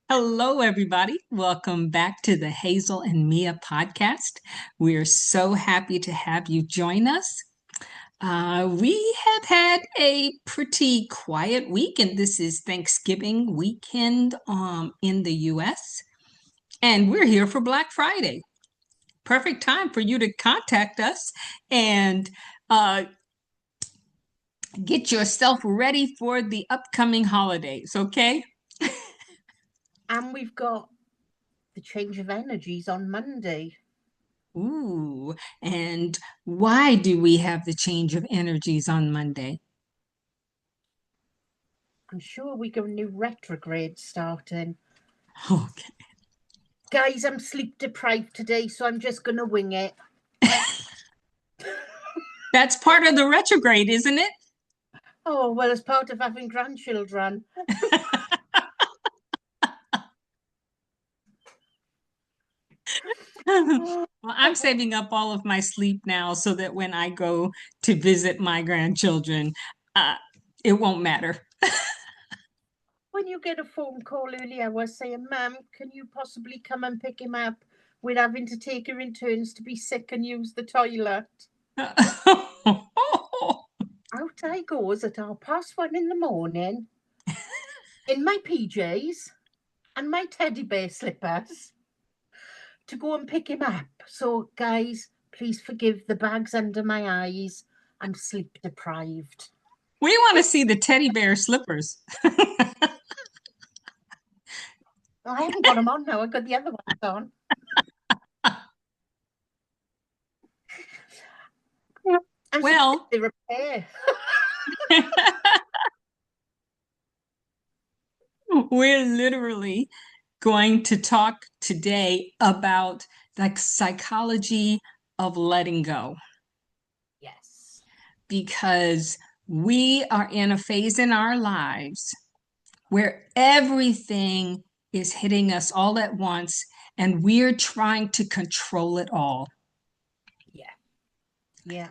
Hello, everybody. Welcome back to the Hazel and Mia podcast. We're so happy to have you join us. We have had a pretty quiet week, and this is Thanksgiving weekend in the US, and we're here for Black Friday. Perfect time for you to contact us and uh, get yourself ready for the upcoming holidays, okay? And we've got the change of energies on Monday. Ooh, and why do we have the change of energies on Monday? I'm sure we got a new retrograde starting. Okay. Guys, I'm sleep deprived today, so I'm just going to wing it. That's part of the retrograde, isn't it? Oh, well, as part of having grandchildren. Well, I'm saving up all of my sleep now so that when I go to visit my grandchildren, uh, it won't matter. When you get a phone call earlier, I was saying, Mum, can you possibly come and pick him up? We're having to take her in turns to be sick and use the toilet. Out I goes at 1:30 in the morning in my PJs and my teddy bear slippers to go and pick him up. So, guys, please forgive the bags under my eyes. I'm sleep deprived. We want to see the teddy bear slippers. I haven't got them on now. I've got the other ones on. Well, the repair. we're literally going to talk today about the psychology of letting go Yes. because we are in a phase in our lives where everything is hitting us all at once and we're trying to control it all. Yeah. Yeah.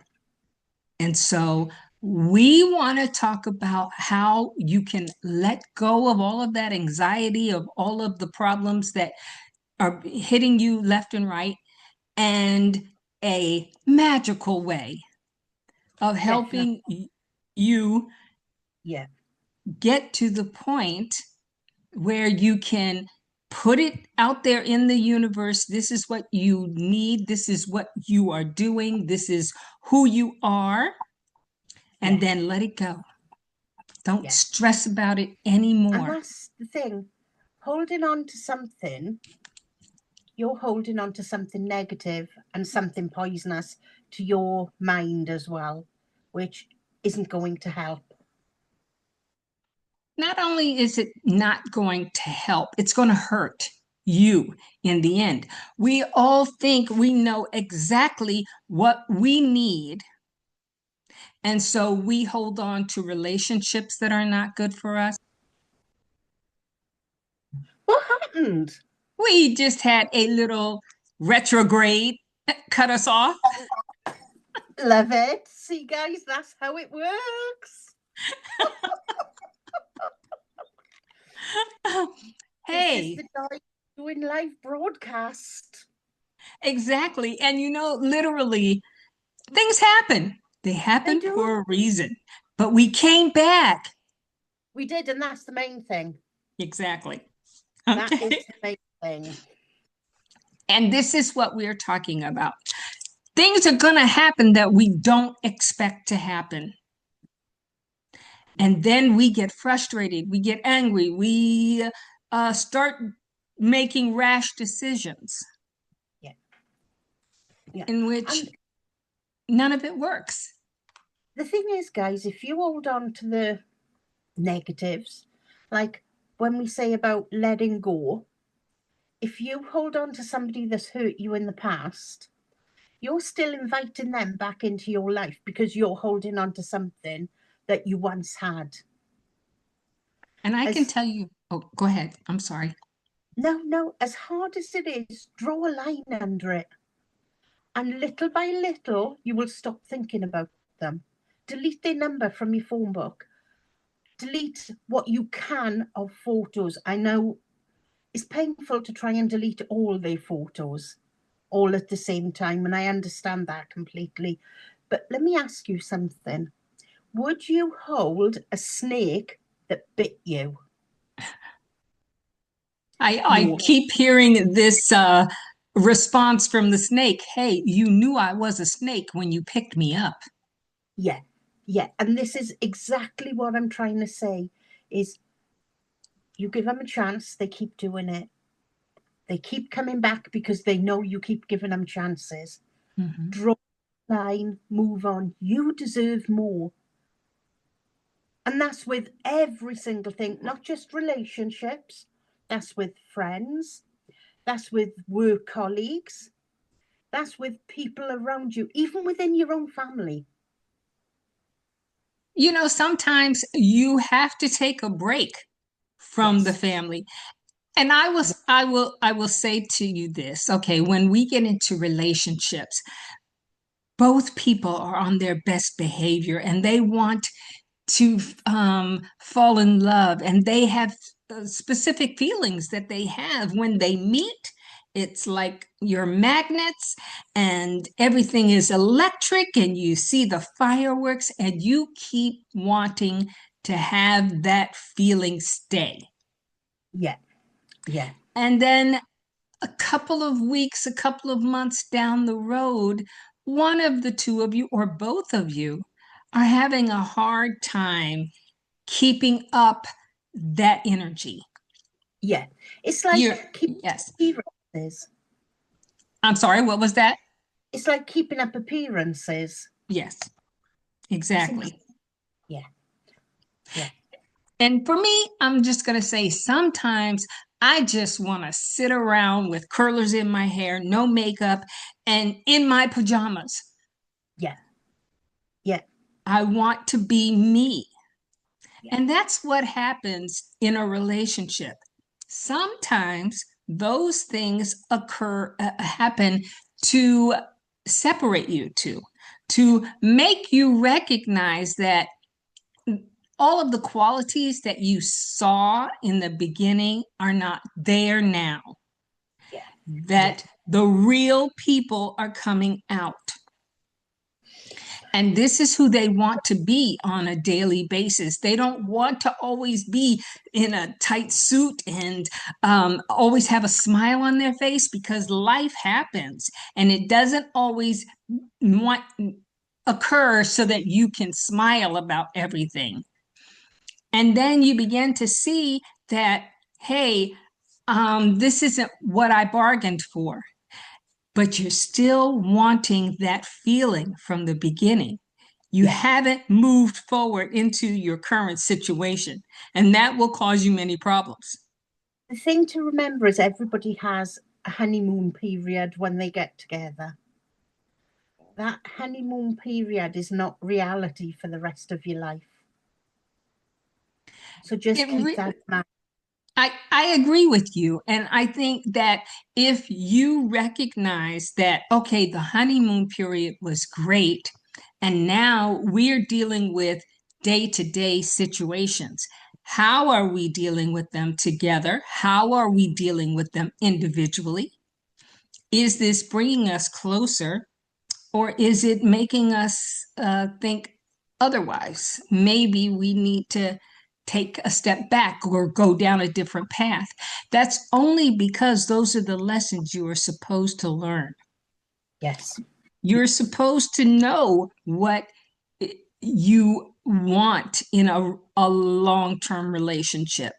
And so we want to talk about how you can let go of all of that anxiety, of all of the problems that are hitting you left and right, and a magical way of helping you Yeah. get to the point where you can put it out there in the universe. This is what you need. This is what you are doing. This is who you are. And then let it go. Don't stress about it anymore. And that's the thing. Holding on to something, you're holding on to something negative and something poisonous to your mind as well, which isn't going to help. Not only is it not going to help, it's going to hurt you in the end. We all think we know exactly what we need. And so we hold on to relationships that are not good for us. What happened? We just had a little retrograde cut us off. Love it. See, guys, that's how it works. Hey, this is the guy doing live broadcast. Exactly. And literally, things happen. They happen for a reason. But we came back. We did, and that's the main thing. Exactly. Okay. That is the main thing. And this is what we're talking about. Things are going to happen that we don't expect to happen. And then we get frustrated, we get angry, we start making rash decisions. Yeah. In which none of it works. The thing is, guys, if you hold on to the negatives, like when we say about letting go, if you hold on to somebody that's hurt you in the past, you're still inviting them back into your life because you're holding on to something that you once had. And I can tell you, oh, go ahead. I'm sorry. No, as hard as it is, draw a line under it. And little by little, you will stop thinking about them. Delete their number from your phone book. Delete what you can of photos. I know it's painful to try and delete all their photos all at the same time, and I understand that completely. But let me ask you something. Would you hold a snake that bit you? I keep hearing this response from the snake. Hey, you knew I was a snake when you picked me up. Yeah, yeah. And this is exactly what I'm trying to say is you give them a chance, they keep doing it. They keep coming back because they know you keep giving them chances. Mm-hmm. Draw the line, move on. You deserve more. And that's with every single thing, not just relationships. That's with friends. That's with work colleagues. That's with people around you, even within your own family. You know, sometimes you have to take a break from the Yes. family. And I will say to you this, okay, when we get into relationships, both people are on their best behavior and they want to fall in love, and they have specific feelings that they have when they meet. It's like you're magnets and everything is electric, and you see the fireworks, and you keep wanting to have that feeling stay. Yeah. Yeah. And then a couple of weeks, a couple of months down the road, one of the two of you or both of you are having a hard time keeping up that energy. Yeah. It's You're, like keeping yes. appearances. I'm sorry, what was that? It's like keeping up appearances. Yes, exactly. Yeah. Yeah. And for me, I'm just going to say sometimes I just want to sit around with curlers in my hair, no makeup, and in my pajamas. Yeah. Yeah. I want to be me. Yeah. And that's what happens in a relationship. Sometimes those things happen to separate you two, to make you recognize that all of the qualities that you saw in the beginning are not there now, Yeah. Yeah. that the real people are coming out. And this is who they want to be on a daily basis. They don't want to always be in a tight suit and always have a smile on their face, because life happens and it doesn't always want, occur so that you can smile about everything. And then you begin to see that, hey, this isn't what I bargained for, but you're still wanting that feeling from the beginning. You Yeah. haven't moved forward into your current situation, and that will cause you many problems. The thing to remember is everybody has a honeymoon period when they get together. That honeymoon period is not reality for the rest of your life. So just keep that in mind. I agree with you. And I think that if you recognize that, okay, the honeymoon period was great, and now we're dealing with day to day situations. How are we dealing with them together? How are we dealing with them individually? Is this bringing us closer, or is it making us think otherwise? Maybe we need to take a step back or go down a different path. That's only because those are the lessons you are supposed to learn. Yes. You're supposed to know what you want in a long term relationship.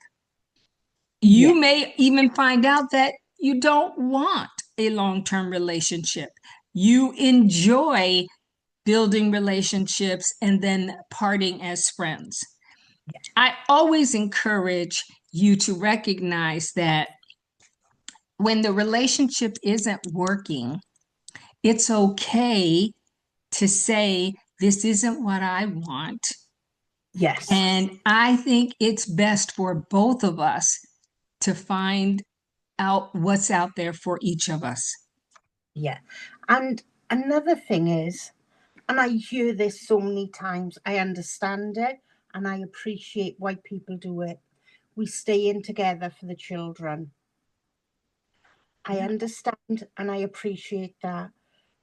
Yeah. You may even find out that you don't want a long term relationship. You enjoy building relationships and then parting as friends. Yeah. I always encourage you to recognize that when the relationship isn't working, it's okay to say, this isn't what I want. Yes. And I think it's best for both of us to find out what's out there for each of us. Yeah. And another thing is, and I hear this so many times, I understand it and I appreciate why people do it. We stay in together for the children. I understand and I appreciate that.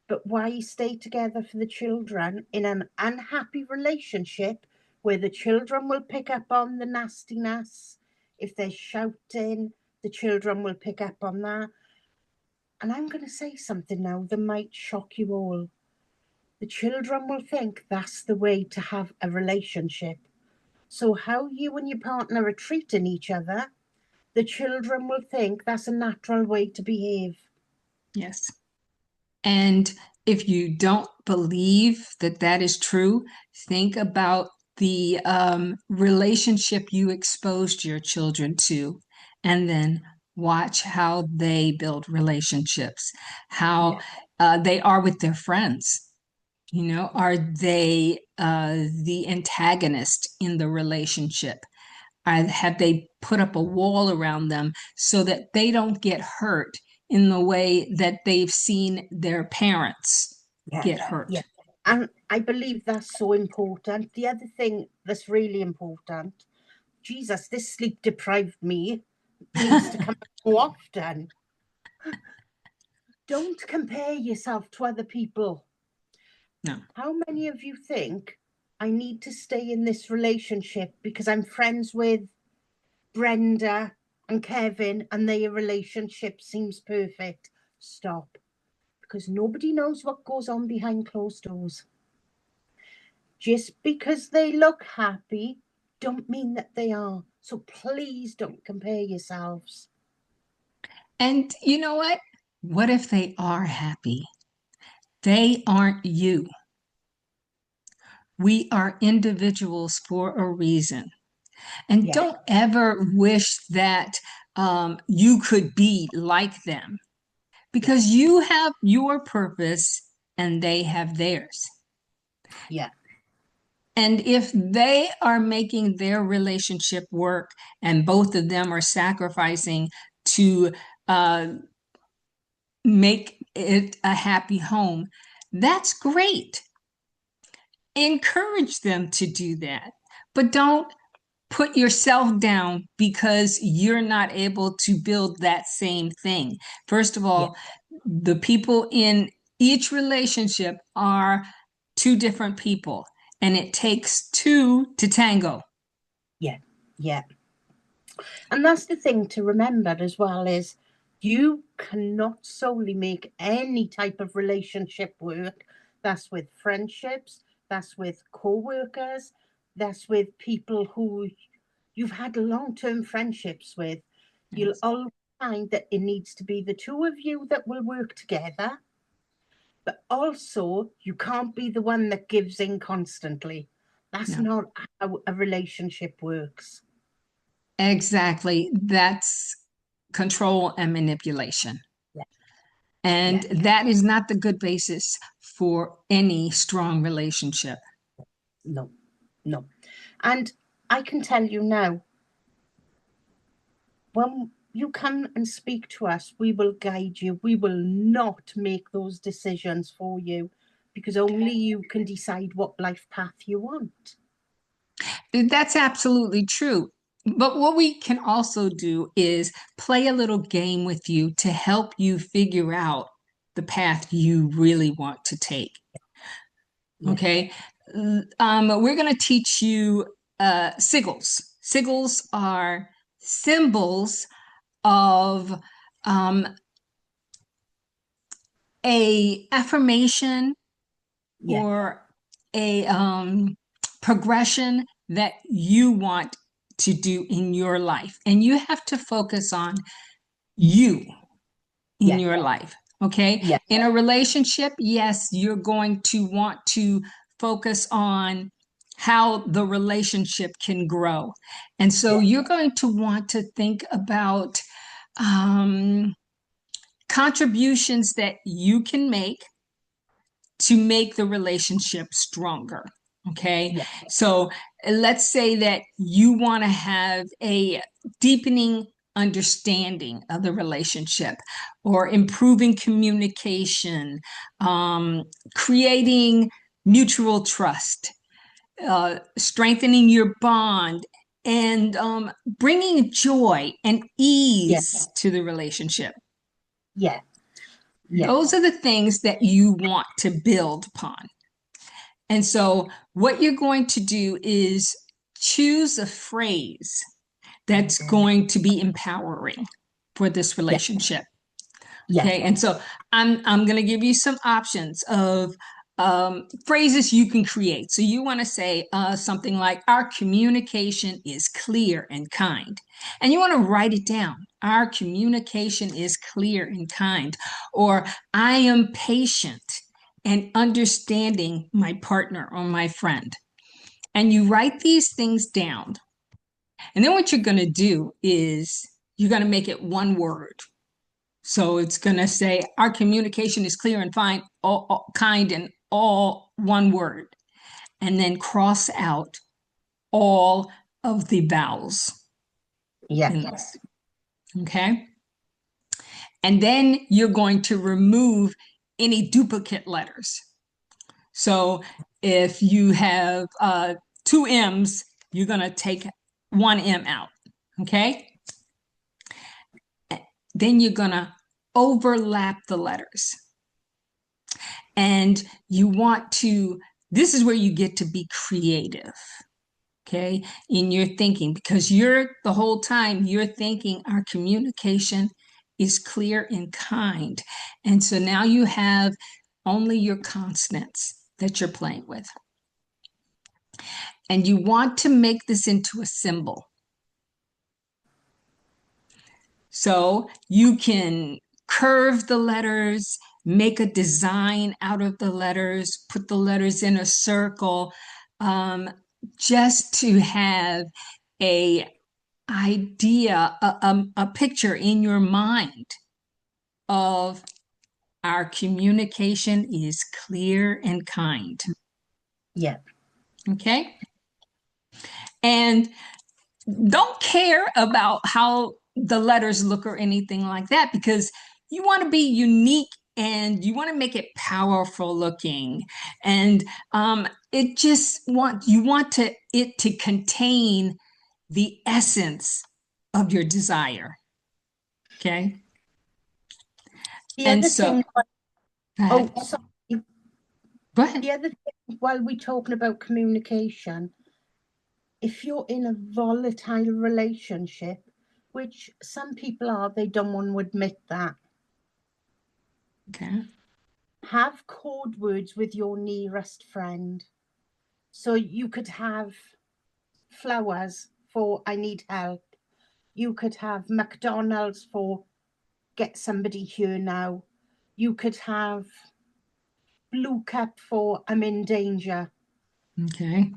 But why stay together for the children in an unhappy relationship where the children will pick up on the nastiness? If they're shouting, the children will pick up on that. And I'm going to say something now that might shock you all. The children will think that's the way to have a relationship. So how you and your partner are treating each other, the children will think that's a natural way to behave. Yes. And if you don't believe that that is true, think about the relationship you exposed your children to, and then watch how they build relationships, how they are with their friends. You know, are they the antagonist in the relationship? Have they put up a wall around them so that they don't get hurt in the way that they've seen their parents get hurt? Yeah. And I believe that's so important. The other thing that's really important, Jesus, this sleep deprived me needs to come more often. Don't compare yourself to other people. No. How many of you think I need to stay in this relationship because I'm friends with Brenda and Kevin and their relationship seems perfect? Stop. Because nobody knows what goes on behind closed doors. Just because they look happy don't mean that they are. So please don't compare yourselves. And you know what? What if they are happy? They aren't you. We are individuals for a reason. And don't ever wish that you could be like them, because you have your purpose and they have theirs. Yeah. And if they are making their relationship work and both of them are sacrificing to make it a happy home, that's great. Encourage them to do that, but don't put yourself down because you're not able to build that same thing. First of all, the people in each relationship are two different people, and it takes two to tango. Yeah. And that's the thing to remember as well, is you cannot solely make any type of relationship work. That's with friendships, that's with co-workers, that's with people who you've had long-term friendships with. You'll always find that it needs to be the two of you that will work together. But also, you can't be the one that gives in constantly. That's not how a relationship works. Exactly. That's control and manipulation. And that is not the good basis for any strong relationship. No. And I can tell you now, when you come and speak to us, we will guide you. We will not make those decisions for you, because only you can decide what life path you want. That's absolutely true. But what we can also do is play a little game with you to help you figure out the path you really want to take. Okay. We're going to teach you sigils. Sigils are symbols of a affirmation or a progression that you want to do in your life. And you have to focus on you in your life. Okay. In a relationship, yes, you're going to want to focus on how the relationship can grow. And so you're going to want to think about contributions that you can make to make the relationship stronger. Okay. So let's say that you want to have a deepening understanding of the relationship, or improving communication, creating mutual trust, strengthening your bond, and bringing joy and ease to the relationship. Yeah. Yeah. Those are the things that you want to build upon. And so what you're going to do is choose a phrase that's going to be empowering for this relationship. Yeah. Okay. And so I'm going to give you some options of phrases you can create. So you want to say something like, our communication is clear and kind. And you want to write it down. Our communication is clear and kind. Or I am patient and understanding my partner or my friend. And you write these things down. And then what you're going to do is you're going to make it one word. So it's going to say, our communication is clear and fine, all kind, and all one word. And then cross out all of the vowels Yeah. in this. Okay. And then you're going to remove any duplicate letters. So if you have two M's, you're going to take one M out. Okay. Then you're going to overlap the letters. And you want to, this is where you get to be creative, okay, in your thinking, because you're the whole time you're thinking our communication is clear and kind. And so now you have only your consonants that you're playing with. And you want to make this into a symbol. So you can curve the letters, make a design out of the letters, put the letters in a circle, just to have a idea, a picture in your mind of our communication is clear and kind. Yeah. Okay. And don't care about how the letters look or anything like that, because you want to be unique and you want to make it powerful looking. And it just you want it to contain the essence of your desire. Okay. The And other so, thing, go sorry. Go ahead. The other thing, while we're talking about communication, if you're in a volatile relationship, which some people are, they don't want to admit that. Okay. Have code words with your nearest friend. So you could have flowers for I need help. You could have McDonald's for get somebody here now. You could have blue cap for I'm in danger. Okay.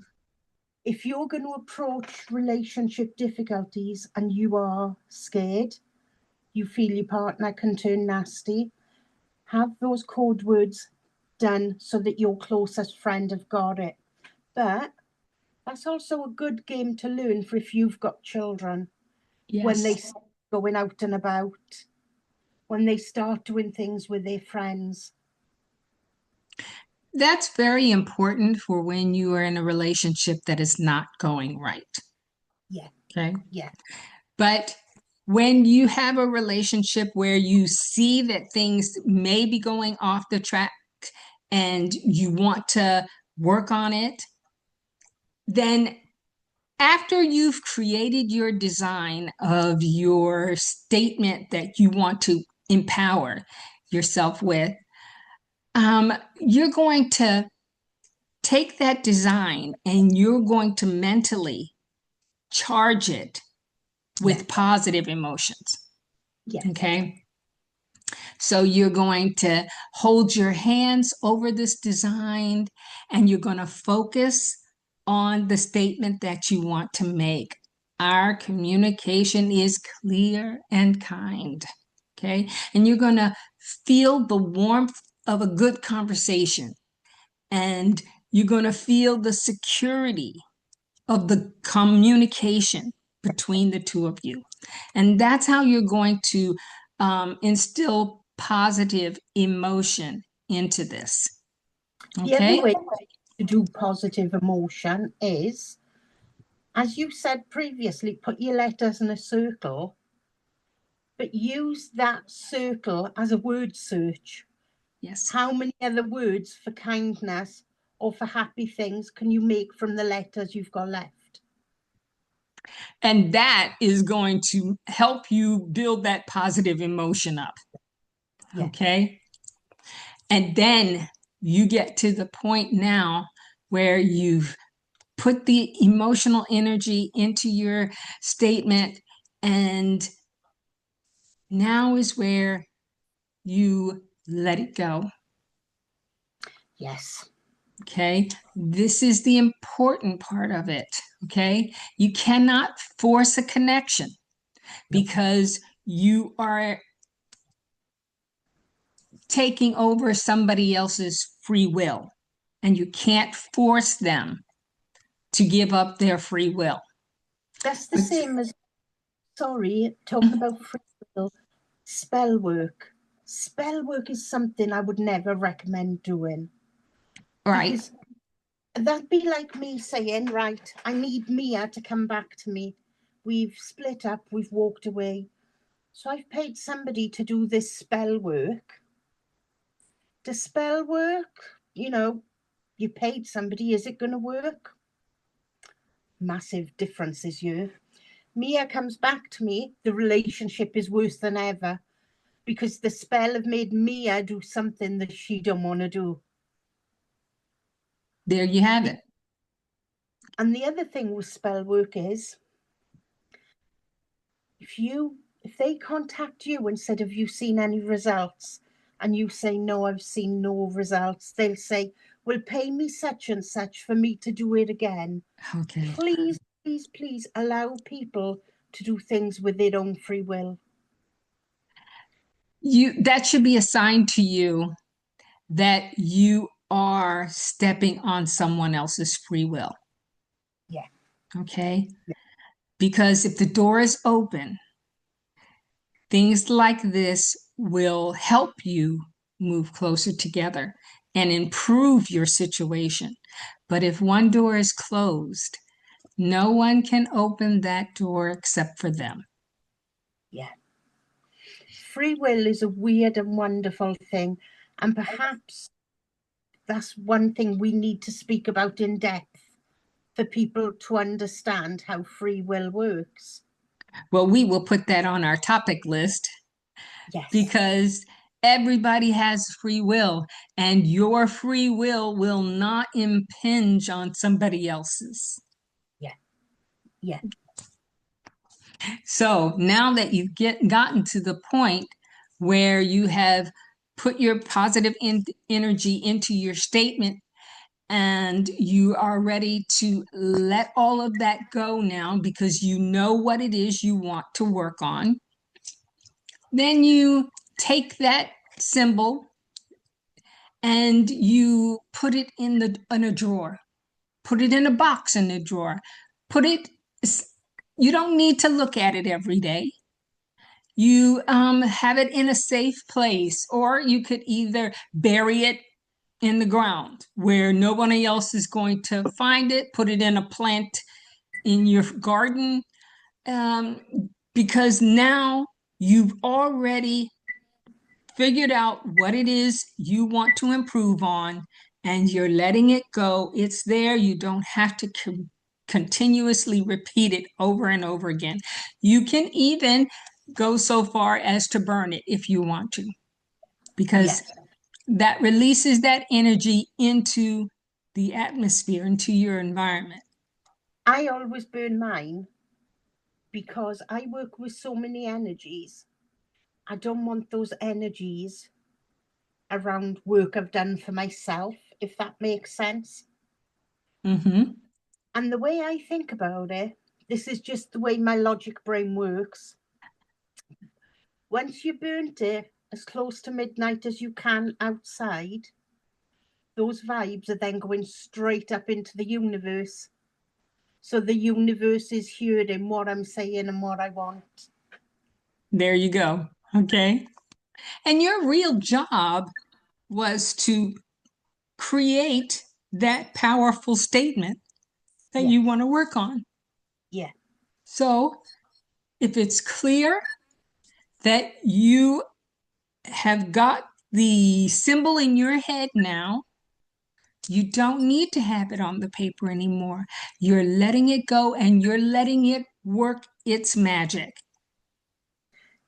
If you're going to approach relationship difficulties and you are scared, you feel your partner can turn nasty, have those code words done so that your closest friend have got it. But that's also a good game to learn for if you've got children. Yes. When they start going out and about, when they start doing things with their friends. That's very important for when you are in a relationship that is not going right. Yeah. Okay. Yeah. But when you have a relationship where you see that things may be going off the track and you want to work on it, then after you've created your design of your statement that you want to empower yourself with, you're going to take that design and you're going to mentally charge it with positive emotions. Yeah. Okay. So you're going to hold your hands over this design and you're going to focus on the statement that you want to make. Our communication is clear and kind. Okay. And you're going to feel the warmth of a good conversation. And you're going to feel the security of the communication between the two of you. And that's how you're going to instill positive emotion into this. The Okay. other way to do positive emotion is, as you said previously, put your letters in a circle, but use that circle as a word search. Yes. How many other words for kindness or for happy things can you make from the letters you've got left? And that is going to help you build that positive emotion up. Yeah. Okay. And then you get to the point now where you've put the emotional energy into your statement, and now is where you let it go. Yes. Okay. This is the important part of it. Okay. You cannot force a connection because you are taking over somebody else's free will, and you can't force them to give up their free will. That's the same as, sorry, talking about free will, spell work. Spell work is something I would never recommend doing. Right. Because that'd be like me saying, right, I need Mia to come back to me. We've split up, we've walked away. So I've paid somebody to do this spell work. Does spell work? You know, you paid somebody, is it going to work? Massive differences here. Mia comes back to me, the relationship is worse than ever because the spell have made Mia do something that she don't want to do. There you have it. And the other thing with spell work is if they contact you and said, have you seen any results? And you say, no, I've seen no results. They'll say, well, pay me such and such for me to do it again. Okay. Please, please, please allow people to do things with their own free will. That should be a sign to you that you are stepping on someone else's free will. Yeah. Okay. Because if the door is open, things like this will help you move closer together and improve your situation. But if one door is closed, no one can open that door except for them. Yeah. Free will is a weird and wonderful thing. And perhaps that's one thing we need to speak about in depth for people to understand how free will works. Well, we will put that on our topic list. Yes. Because everybody has free will, and your free will not impinge on somebody else's. Yeah. Yeah. So now that you've gotten to the point where you have put your positive energy into your statement and you are ready to let all of that go now because you know what it is you want to work on, then you take that symbol and you put it in a drawer, put it in a box in the drawer, you don't need to look at it every day. You have it in a safe place, or you could either bury it in the ground where nobody else is going to find it, put it in a plant in your garden, because now you've already figured out what it is you want to improve on, and you're letting it go. It's there. You don't have to continuously repeat it over and over again. You can even go so far as to burn it if you want to, because that releases that energy into the atmosphere, into your environment. I always burn mine because I work with so many energies. I don't want those energies around work I've done for myself, if that makes sense. Mm-hmm. And the way I think about it, this is just the way my logic brain works. Once you burnt it as close to midnight as you can outside, those vibes are then going straight up into the universe. So the universe is hearing what I'm saying and what I want. There you go. Okay. And your real job was to create that powerful statement that you want to work on. Yeah. So if it's clear, that you have got the symbol in your head now. You don't need to have it on the paper anymore. You're letting it go and you're letting it work its magic.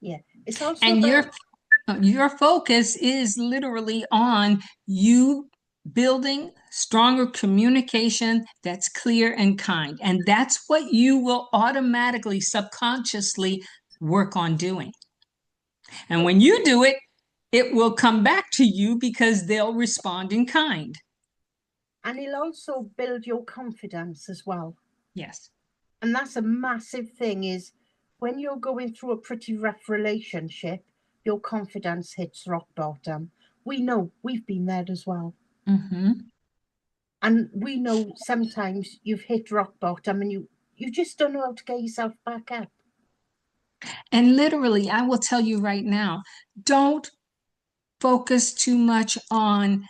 Yeah. It's also And about your focus is literally on you building stronger communication that's clear and kind. And that's what you will automatically, subconsciously work on doing. And when you do it, it will come back to you because they'll respond in kind. and it'll also build your confidence as well. Yes. And that's a massive thing, is when you're going through a pretty rough relationship, your confidence hits rock bottom. We know, we've been there as well. Mm-hmm. And we know sometimes you've hit rock bottom and you just don't know how to get yourself back up. And literally, I will tell you right now, don't focus too much on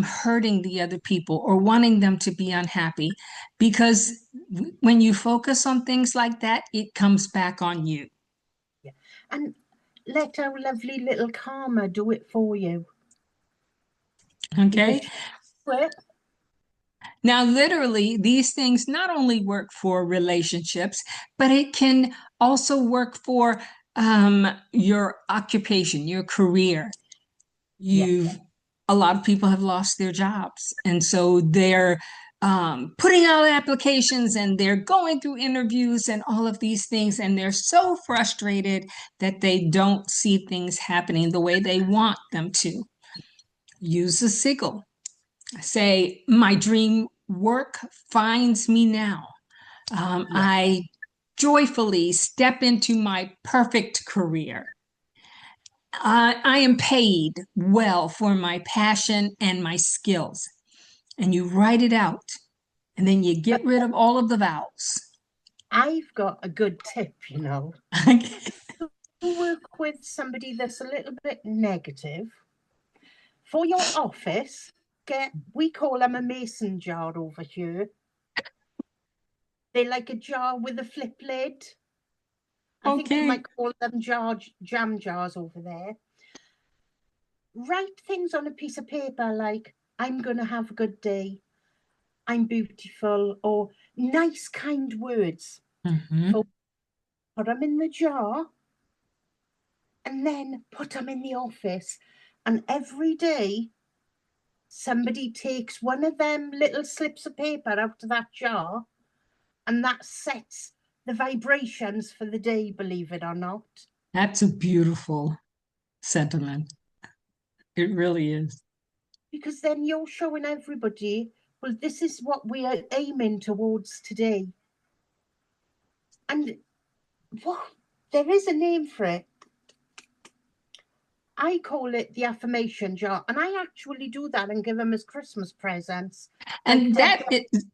hurting the other people or wanting them to be unhappy, because when you focus on things like that, it comes back on you. Yeah. And let our lovely little karma do it for you. Okay. Because Now, literally, these things not only work for relationships, but it can also work for your occupation, your career. You've A lot of people have lost their jobs, and so they're putting out applications and they're going through interviews and all of these things, and they're so frustrated that they don't see things happening the way they want them to. Use a sigil. Say, my dream work finds me now. I joyfully step into my perfect career. I am paid well for my passion and my skills. And you write it out, and then you get rid of all of the vowels. I've got a good tip, to work with somebody that's a little bit negative. For your office, we call them a mason jar over here. They're like a jar with a flip lid. I think you might call them jam jars over there. Write things on a piece of paper like, I'm going to have a good day, I'm beautiful, or nice, kind words. Mm-hmm. Put them in the jar and then put them in the office. And every day, somebody takes one of them little slips of paper out of that jar, and that sets the vibrations for the day, believe it or not. That's a beautiful sentiment. It really is. Because then you're showing everybody, well, this is what we are aiming towards today. And there is a name for it. I call it the affirmation jar, and I actually do that and give them as Christmas presents. And that is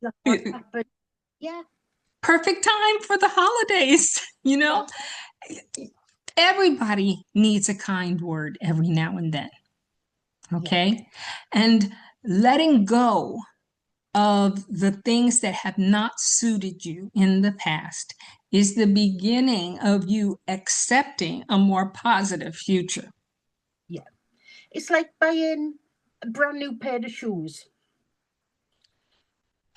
yeah, perfect time for the holidays. Everybody needs a kind word every now and then. Okay. And letting go of the things that have not suited you in the past is the beginning of you accepting a more positive future. Yeah. It's like buying a brand new pair of shoes.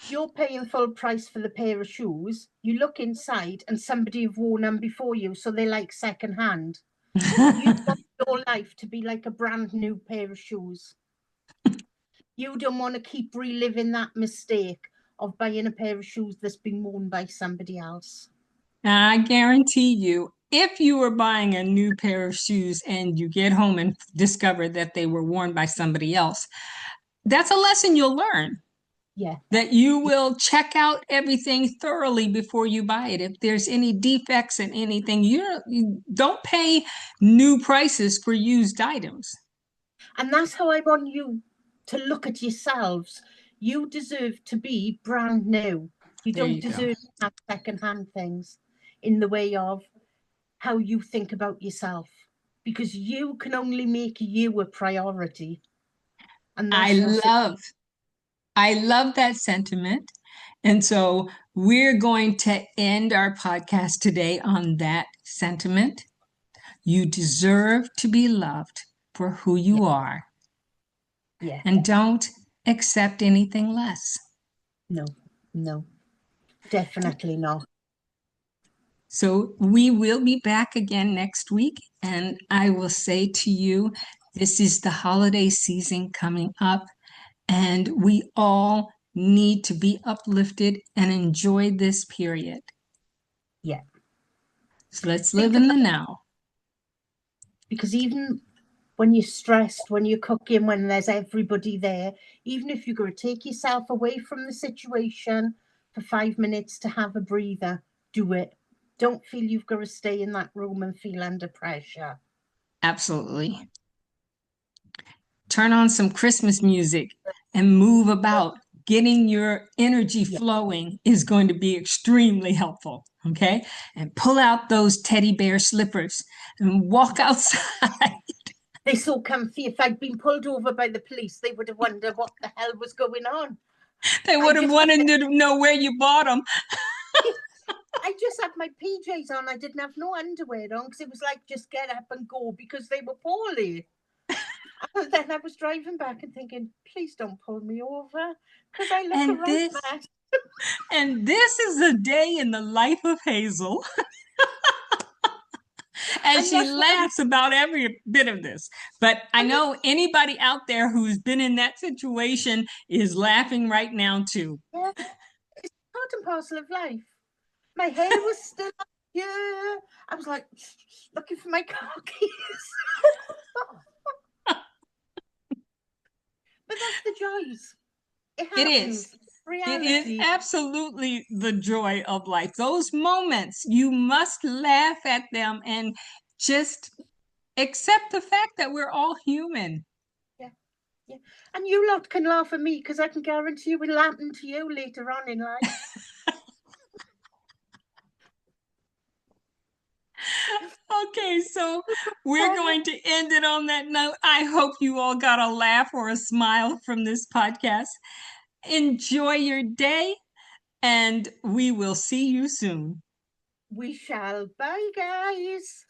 You're paying full price for the pair of shoes. You look inside and somebody have worn them before you, so they're like second hand. You want your life to be like a brand new pair of shoes. You don't want to keep reliving that mistake of buying a pair of shoes that's been worn by somebody else. I guarantee you, if you were buying a new pair of shoes and you get home and discover that they were worn by somebody else, that's a lesson you'll learn. Yeah. That you will check out everything thoroughly before you buy it. If there's any defects in anything, you don't pay new prices for used items. And that's how I want you to look at yourselves. You deserve to be brand new. You don't deserve to have second-hand things in the way of how you think about yourself, because you can only make you a priority. And I love that sentiment. And so we're going to end our podcast today on that sentiment. You deserve to be loved for who you are. Yeah. And don't accept anything less. No, definitely not. So we will be back again next week. And I will say to you, this is the holiday season coming up, and we all need to be uplifted and enjoy this period. Yeah. So let's live in the now. Because even when you're stressed, when you're cooking, when there's everybody there, even if you're going to take yourself away from the situation for 5 minutes to have a breather, do it. Don't feel you've got to stay in that room and feel under pressure. Absolutely. Turn on some Christmas music and move about. Getting your energy flowing is going to be extremely helpful. Okay. And pull out those teddy bear slippers and walk outside. They're so comfy. If I'd been pulled over by the police, they would have wondered what the hell was going on. They would have wanted to know where you bought them. I just had my PJs on. I didn't have no underwear on because it was like, just get up and go because they were poorly. And then I was driving back and thinking, please don't pull me over because I look a right mess. And this is a day in the life of Hazel. And she laughs about every bit of this. But I know anybody out there who's been in that situation is laughing right now too. Yeah, it's part and parcel of life. My hair was still up here. I was like looking for my car keys. But that's the joys. It is. Reality. It is absolutely the joy of life. Those moments, you must laugh at them and just accept the fact that we're all human. Yeah. And you lot can laugh at me because I can guarantee it will happen to you later on in life. Okay, so we're going to end it on that note. I hope you all got a laugh or a smile from this podcast. Enjoy your day, and we will see you soon. We shall. Bye, guys.